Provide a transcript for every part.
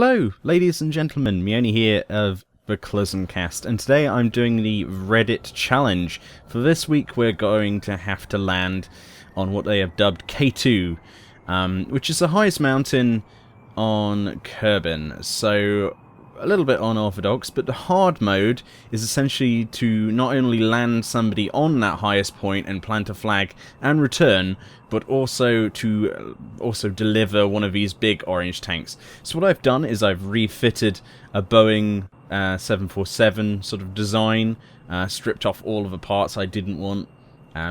Hello, ladies and gentlemen, Meoni here of the Cast, and today I'm doing the Reddit challenge. For this week we're going to have to land on what they have dubbed K2, which is the highest mountain on Kerbin. So a little bit unorthodox, but the hard mode is essentially to not only land somebody on that highest point and plant a flag and return, but also to deliver one of these big orange tanks. So what I've done is I've refitted a Boeing 747 sort of design, stripped off all of the parts I didn't want,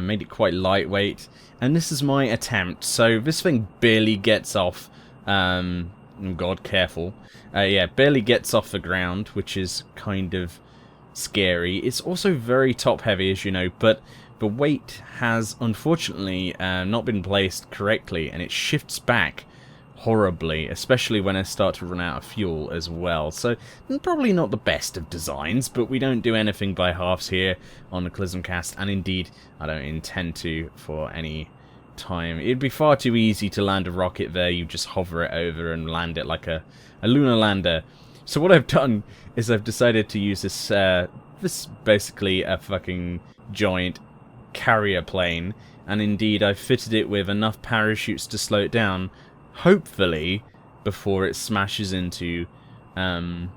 made it quite lightweight, and this is my attempt. So this thing barely gets off, God, careful. Yeah, barely gets off the ground, which is kind of scary. It's also very top heavy, as you know, but the weight has unfortunately not been placed correctly, and it shifts back horribly, especially when I start to run out of fuel as well. So probably not the best of designs, but we don't do anything by halves here on the Cast, and indeed I don't intend to for any time. It'd be far too easy to land a rocket there. You just hover it over and land it like a lunar lander. So what I've done is I've decided to use this this basically a fucking giant carrier plane, and indeed I've fitted it with enough parachutes to slow it down, hopefully before it smashes into the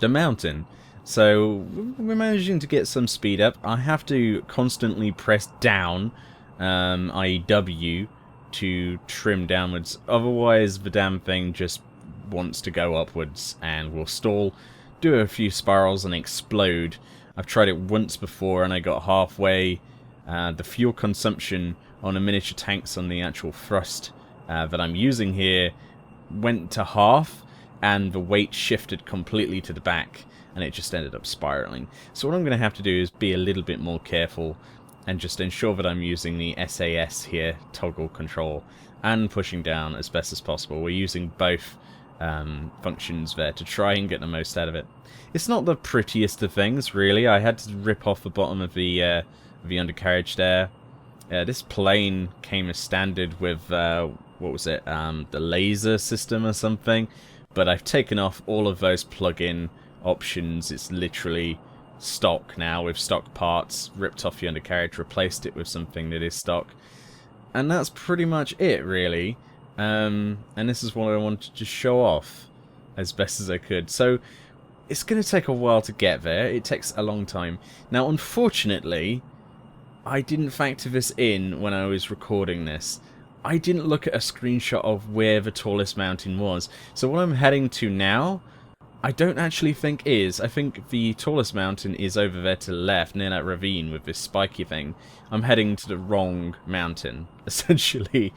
mountain. So we're managing to get some speed up. I have to constantly press down, i.e. W, to trim downwards, otherwise the damn thing just wants to go upwards and will stall, do a few spirals and explode. I've tried it once before and I got halfway. The fuel consumption on the miniature tanks on the actual thrust that I'm using here went to half, and the weight shifted completely to the back, and it just ended up spiraling. So what I'm going to have to do is be a little bit more careful and just ensure that I'm using the SAS here, toggle control, and pushing down as best as possible. We're using both functions there to try and get the most out of it. It's not the prettiest of things, really. I had to rip off the bottom of the undercarriage there. This plane came as standard with, what was it, the laser system or something, but I've taken off all of those plug-in options. It's literally stock now with stock parts, ripped off the undercarriage, replaced it with something that is stock, and that's pretty much it, really. And this is what I wanted to show off as best as I could. So it's going to take a while to get there. It takes a long time. Now, unfortunately, I didn't factor this in when I was recording this. I didn't look at a screenshot of where the tallest mountain was. So what I'm heading to now, I don't actually think is. I think the tallest mountain is over there to the left, near that ravine with this spiky thing. I'm heading to the wrong mountain, essentially.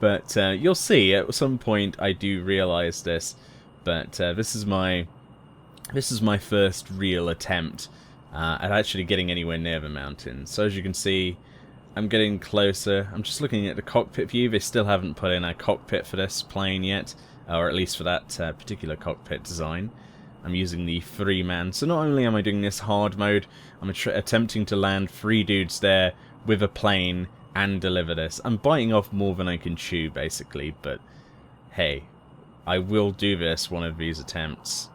But you'll see, at some point I do realise this. But this is my first real attempt at actually getting anywhere near the mountain. So as you can see, I'm getting closer. I'm just looking at the cockpit view. They still haven't put in a cockpit for this plane yet, or at least for that particular cockpit design. I'm using the 3-man. So not only am I doing this hard mode, I'm attempting to land 3 dudes there with a plane and deliver this. I'm biting off more than I can chew, basically, but hey, I will do this one of these attempts.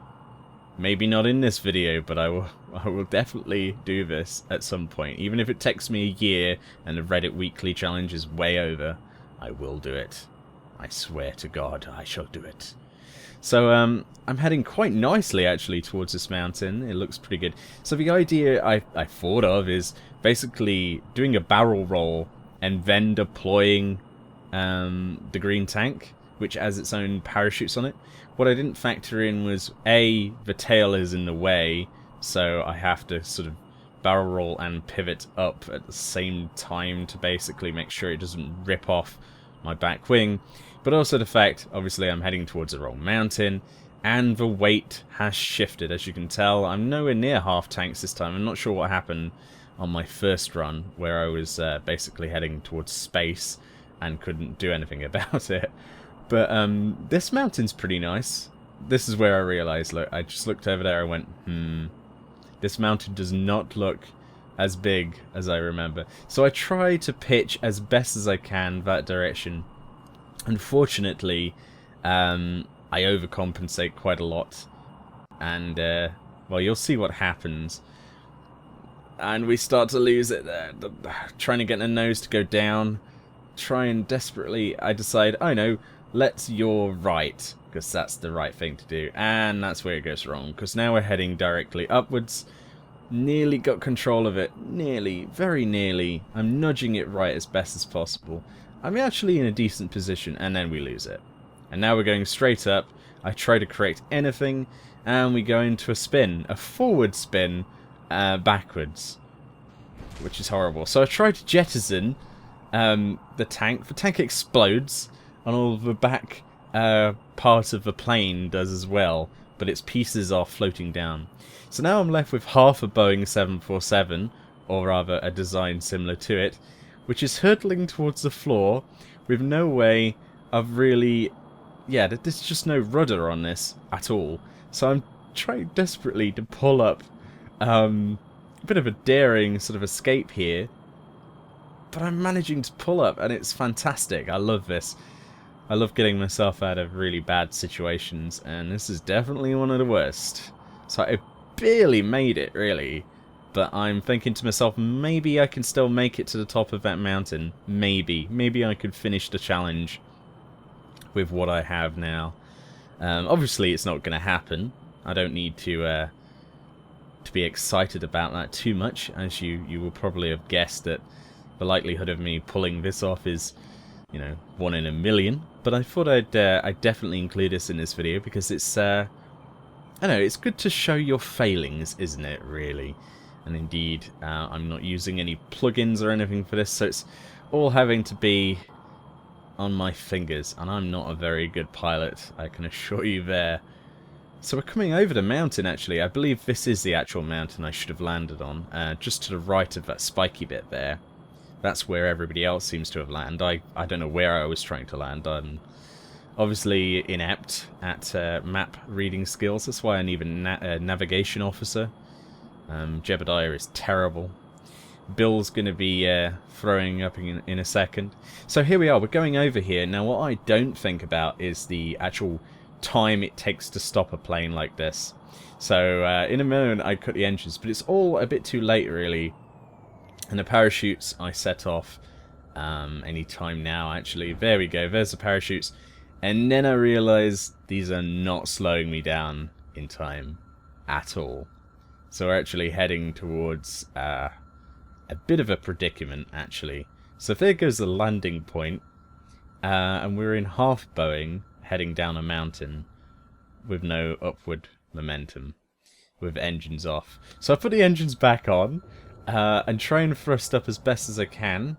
Maybe not in this video, but I will definitely do this at some point. Even if it takes me a year and the Reddit weekly challenge is way over, I will do it. I swear to God, I shall do it. So I'm heading quite nicely actually towards this mountain. It looks pretty good. So the idea I thought of is basically doing a barrel roll and then deploying the green tank, which has its own parachutes on it. What I didn't factor in was, A, the tail is in the way, so I have to sort of barrel roll and pivot up at the same time to basically make sure it doesn't rip off my back wing. But also the fact, obviously, I'm heading towards the wrong mountain, and the weight has shifted. As you can tell, I'm nowhere near half tanks this time. I'm not sure what happened on my first run, where I was basically heading towards space and couldn't do anything about it. But this mountain's pretty nice. This is where I realised, look, I just looked over there and went, this mountain does not look as big as I remember. So I try to pitch as best as I can that direction. Unfortunately, I overcompensate quite a lot. And, well, you'll see what happens. And we start to lose it there. Trying to get the nose to go down. Trying desperately, I decide, oh no, let's yaw right. Because that's the right thing to do. And that's where it goes wrong. Because now we're heading directly upwards. Nearly got control of it. Nearly. Very nearly. I'm nudging it right as best as possible. I'm actually in a decent position. And then we lose it. And now we're going straight up. I try to correct anything. And we go into a spin. A forward spin. Backwards. Which is horrible. So I try to jettison the tank. The tank explodes. And all of the back part of the plane does as well. But its pieces are floating down. So now I'm left with half a Boeing 747, or rather a design similar to it, which is hurtling towards the floor with no way of really... Yeah, there's just no rudder on this at all. So I'm trying desperately to pull up a bit of a daring sort of escape here. But I'm managing to pull up, and it's fantastic. I love this. I love getting myself out of really bad situations, and this is definitely one of the worst. So I barely made it, really. But I'm thinking to myself, maybe I can still make it to the top of that mountain. Maybe. Maybe I could finish the challenge with what I have now. Obviously, it's not going to happen. I don't need to be excited about that too much, as you will probably have guessed that the likelihood of me pulling this off is, you know, 1 in a million. But I thought I'd definitely include this in this video because it's, I know, it's good to show your failings, isn't it, really? And indeed, I'm not using any plugins or anything for this, so it's all having to be on my fingers. And I'm not a very good pilot, I can assure you there. So we're coming over the mountain, actually. I believe this is the actual mountain I should have landed on, just to the right of that spiky bit there. That's where everybody else seems to have landed. I don't know where I was trying to land. I'm obviously inept at map reading skills. That's why I need a navigation officer. Jebediah is terrible. Bill's going to be throwing up in a second. So here we are. We're going over here. Now what I don't think about is the actual time it takes to stop a plane like this. So in a moment I cut the engines, but it's all a bit too late, really. And the parachutes I set off any time now, actually. There we go, there's the parachutes. And then I realised these are not slowing me down in time at all. So we're actually heading towards a bit of a predicament, actually. So there goes the landing point. And we're in half Boeing, heading down a mountain with no upward momentum, with engines off. So I put the engines back on. And try and thrust up as best as I can,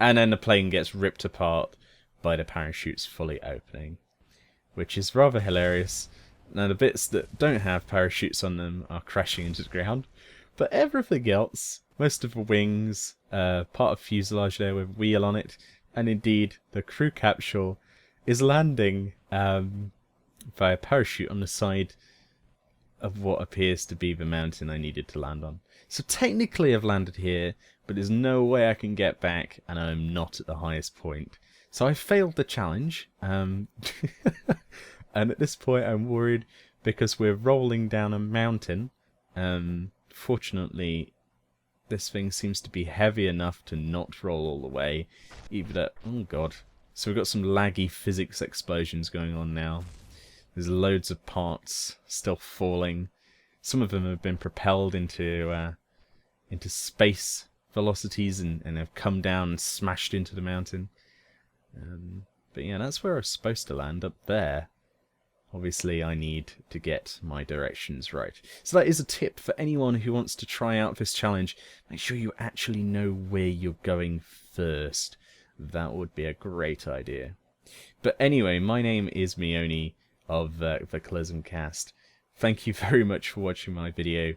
and then the plane gets ripped apart by the parachutes fully opening, which is rather hilarious. Now the bits that don't have parachutes on them are crashing into the ground, but everything else, most of the wings, part of fuselage there with wheel on it, and indeed the crew capsule is landing via parachute on the side of what appears to be the mountain I needed to land on. So technically I've landed here, but there's no way I can get back, and I'm not at the highest point. So I failed the challenge, and at this point I'm worried because we're rolling down a mountain. Fortunately, this thing seems to be heavy enough to not roll all the way, even at, oh god. So we've got some laggy physics explosions going on now. There's loads of parts still falling. Some of them have been propelled into space velocities and have come down and smashed into the mountain. But yeah, that's where I was supposed to land, up there. Obviously, I need to get my directions right. So that is a tip for anyone who wants to try out this challenge. Make sure you actually know where you're going first. That would be a great idea. But anyway, my name is Meoni of the Collision Cast. Thank you very much for watching my video.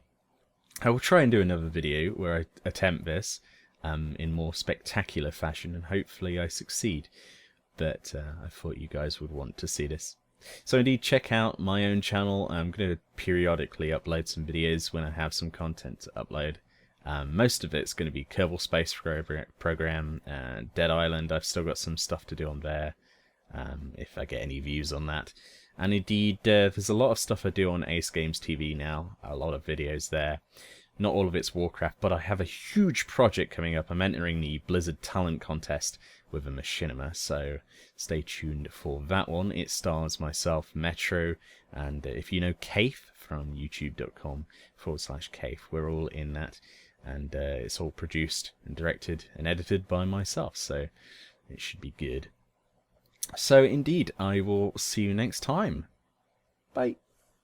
I will try and do another video where I attempt this in more spectacular fashion, and hopefully I succeed. But I thought you guys would want to see this. So indeed, check out my own channel. I'm going to periodically upload some videos when I have some content to upload. Most of it's going to be Kerbal Space Program, Dead Island. I've still got some stuff to do on there. if I get any views on that. And indeed, there's a lot of stuff I do on AceGamesTV now, a lot of videos there. Not all of it's Warcraft, but I have a huge project coming up. I'm entering the Blizzard Talent Contest with a machinima, so stay tuned for that one. It stars myself, Metro, and if you know Kaif from youtube.com/Kaif, we're all in that. And it's all produced and directed and edited by myself, so it should be good. So indeed, I will see you next time. Bye.